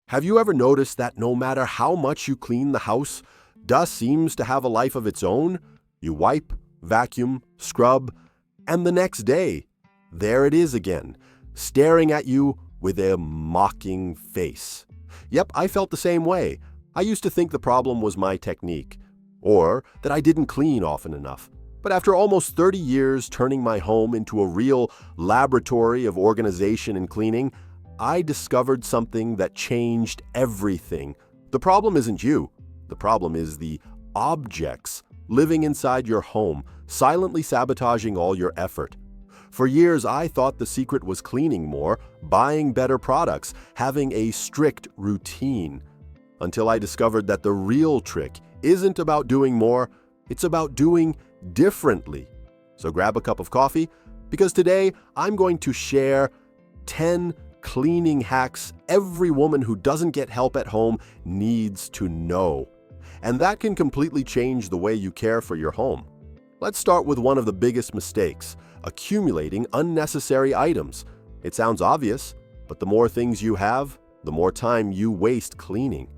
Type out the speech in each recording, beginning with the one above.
Have you ever noticed that no matter how much you clean the house, dust seems to have a life of its own? You wipe, vacuum, scrub, and the next day, there it is again, staring at you with a mocking face. Yep, I felt the same way. I used to think the problem was my technique, or that I didn't clean often enough. But after almost 30 years turning my home into a real laboratory of organization and cleaning, I discovered something that changed everything. The problem isn't you. The problem is the objects living inside your home, silently sabotaging all your effort. For years, I thought the secret was cleaning more, buying better products, having a strict routine. Until I discovered that the real trick isn't about doing more, it's about doing differently. So grab a cup of coffee, because today I'm going to share 10 cleaning hacks every woman who doesn't get help at home needs to know. And that can completely change the way you care for your home. Let's start with one of the biggest mistakes: accumulating unnecessary items. It sounds obvious, but the more things you have, the more time you waste cleaning.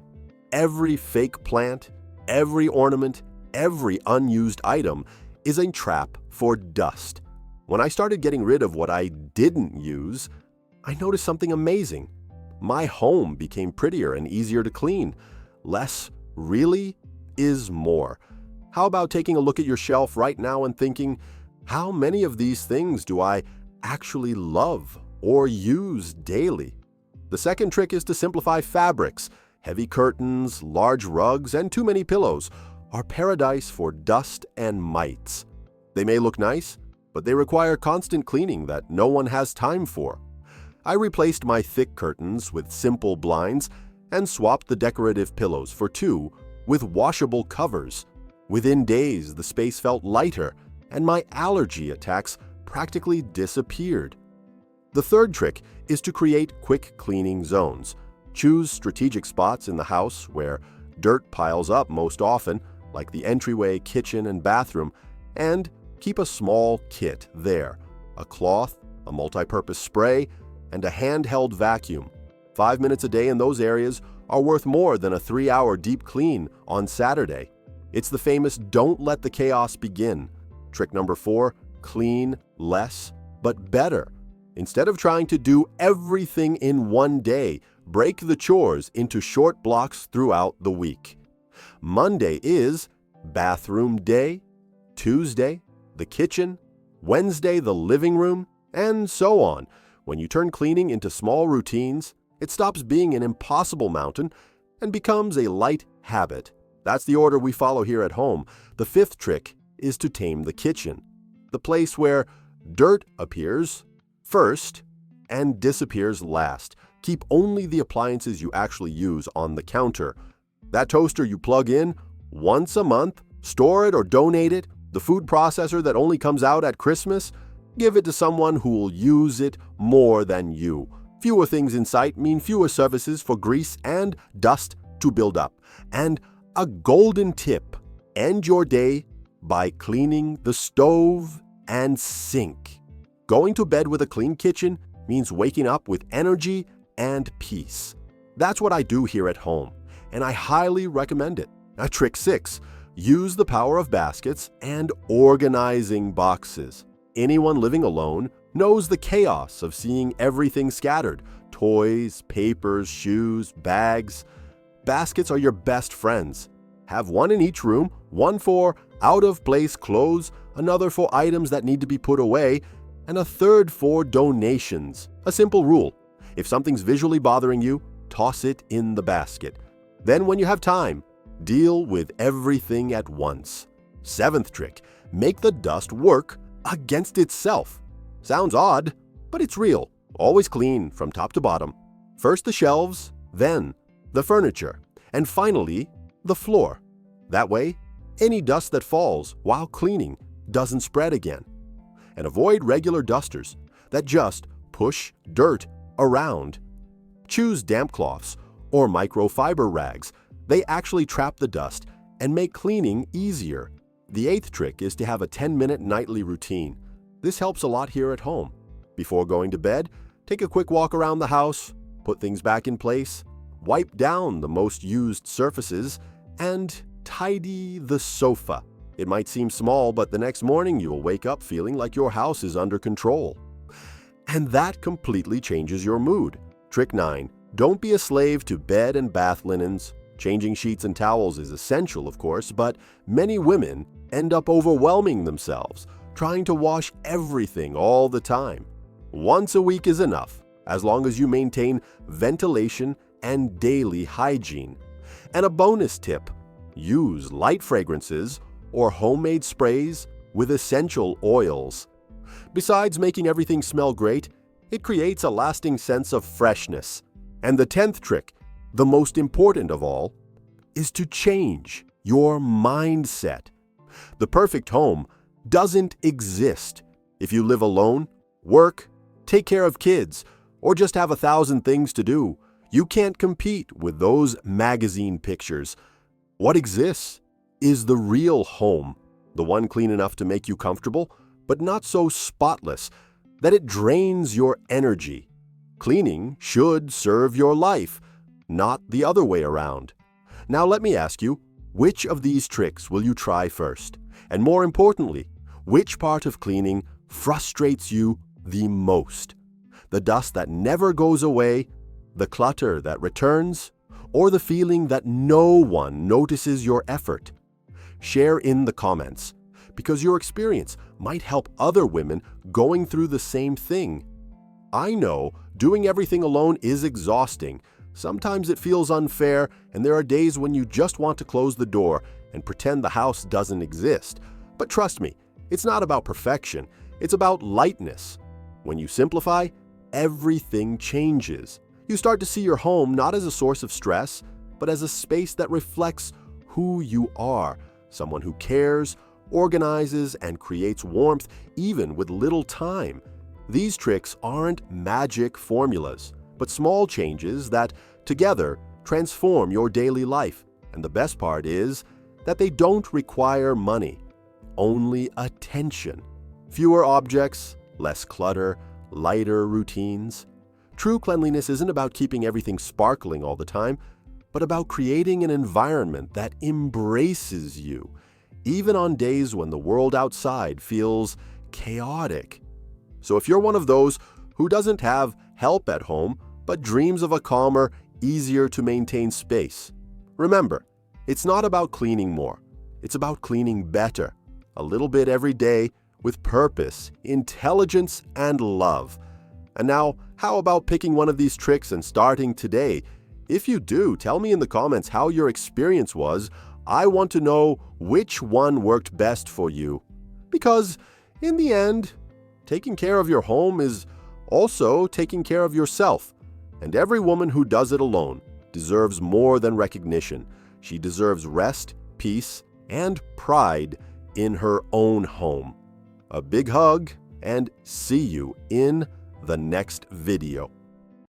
Every fake plant, every ornament, every unused item is a trap for dust. When I started getting rid of what I didn't use, I noticed something amazing. My home became prettier and easier to clean. Less really is more. How about taking a look at your shelf right now and thinking, how many of these things do I actually love or use daily? The second trick is to simplify fabrics. Heavy curtains, large rugs, and too many pillows are paradise for dust and mites. They may look nice, but they require constant cleaning that no one has time for. I replaced my thick curtains with simple blinds and swapped the decorative pillows for two with washable covers. Within days, the space felt lighter, and my allergy attacks practically disappeared. The third trick is to create quick cleaning zones. Choose strategic spots in the house where dirt piles up most often, like the entryway, kitchen, and bathroom, and keep a small kit there: a cloth, a multi-purpose spray, and a handheld vacuum. 5 minutes a day in those areas are worth more than a 3-hour deep clean on Saturday. It's the famous "don't let the chaos begin." Trick number 4, clean less, but better. Instead of trying to do everything in one day, break the chores into short blocks throughout the week. Monday is bathroom day, Tuesday, the kitchen, Wednesday, the living room, and so on. When you turn cleaning into small routines, it stops being an impossible mountain and becomes a light habit. That's the order we follow here at home. The fifth trick is to tame the kitchen, the place where dirt appears first and disappears last. Keep only the appliances you actually use on the counter. That toaster you plug in once a month, store it or donate it. The food processor that only comes out at Christmas, give it to someone who will use it more than you. Fewer things in sight mean fewer services for grease and dust to build up. And a golden tip: end your day by cleaning the stove and sink. Going to bed with a clean kitchen means waking up with energy and peace. That's what I do here at home, and I highly recommend it. Trick 6, use the power of baskets and organizing boxes. Anyone living alone knows the chaos of seeing everything scattered: toys, papers, shoes, bags. Baskets are your best friends. Have one in each room, one for out-of-place clothes, another for items that need to be put away, and a third for donations. A simple rule: if something's visually bothering you, toss it in the basket. Then when you have time, deal with everything at once. Seventh trick: make the dust work against itself. Sounds odd, but it's real. Always clean from top to bottom. First the shelves, then the furniture, and finally the floor. That way, any dust that falls while cleaning doesn't spread again. And avoid regular dusters that just push dirt around. Choose damp cloths or microfiber rags. They actually trap the dust and make cleaning easier. The eighth trick is to have a 10-minute nightly routine. This helps a lot here at home. Before going to bed, take a quick walk around the house, put things back in place, wipe down the most used surfaces, and tidy the sofa. It might seem small, but the next morning you'll wake up feeling like your house is under control. And that completely changes your mood. Trick 9. Don't be a slave to bed and bath linens. Changing sheets and towels is essential, of course, but many women end up overwhelming themselves, trying to wash everything all the time. Once a week is enough, as long as you maintain ventilation and daily hygiene. And a bonus tip: use light fragrances or homemade sprays with essential oils. Besides making everything smell great, it creates a lasting sense of freshness. And the 10th trick, the most important of all, is to change your mindset. The perfect home doesn't exist. If you live alone, work, take care of kids, or just have 1,000 things to do, you can't compete with those magazine pictures. What exists is the real home, the one clean enough to make you comfortable, but not so spotless that it drains your energy. Cleaning should serve your life, not the other way around. Now let me ask you, which of these tricks will you try first? And more importantly, which part of cleaning frustrates you the most? The dust that never goes away, the clutter that returns, or the feeling that no one notices your effort? Share in the comments, because your experience might help other women going through the same thing. I know doing everything alone is exhausting. Sometimes it feels unfair, and there are days when you just want to close the door and pretend the house doesn't exist. But trust me, it's not about perfection, it's about lightness. When you simplify, everything changes. You start to see your home not as a source of stress, but as a space that reflects who you are, someone who cares, organizes, and creates warmth even with little time. These tricks aren't magic formulas, but small changes that, together, transform your daily life. And the best part is that they don't require money, only attention. Fewer objects, less clutter, lighter routines. True cleanliness isn't about keeping everything sparkling all the time, but about creating an environment that embraces you, even on days when the world outside feels chaotic. So if you're one of those who doesn't have help at home, but dreams of a calmer, easier to maintain space, remember, it's not about cleaning more. It's about cleaning better, a little bit every day, with purpose, intelligence, and love. And now, how about picking one of these tricks and starting today? If you do, tell me in the comments how your experience was. I want to know which one worked best for you. Because, in the end, taking care of your home is also taking care of yourself. And every woman who does it alone deserves more than recognition. She deserves rest, peace, and pride in her own home. A big hug, and see you in the next video.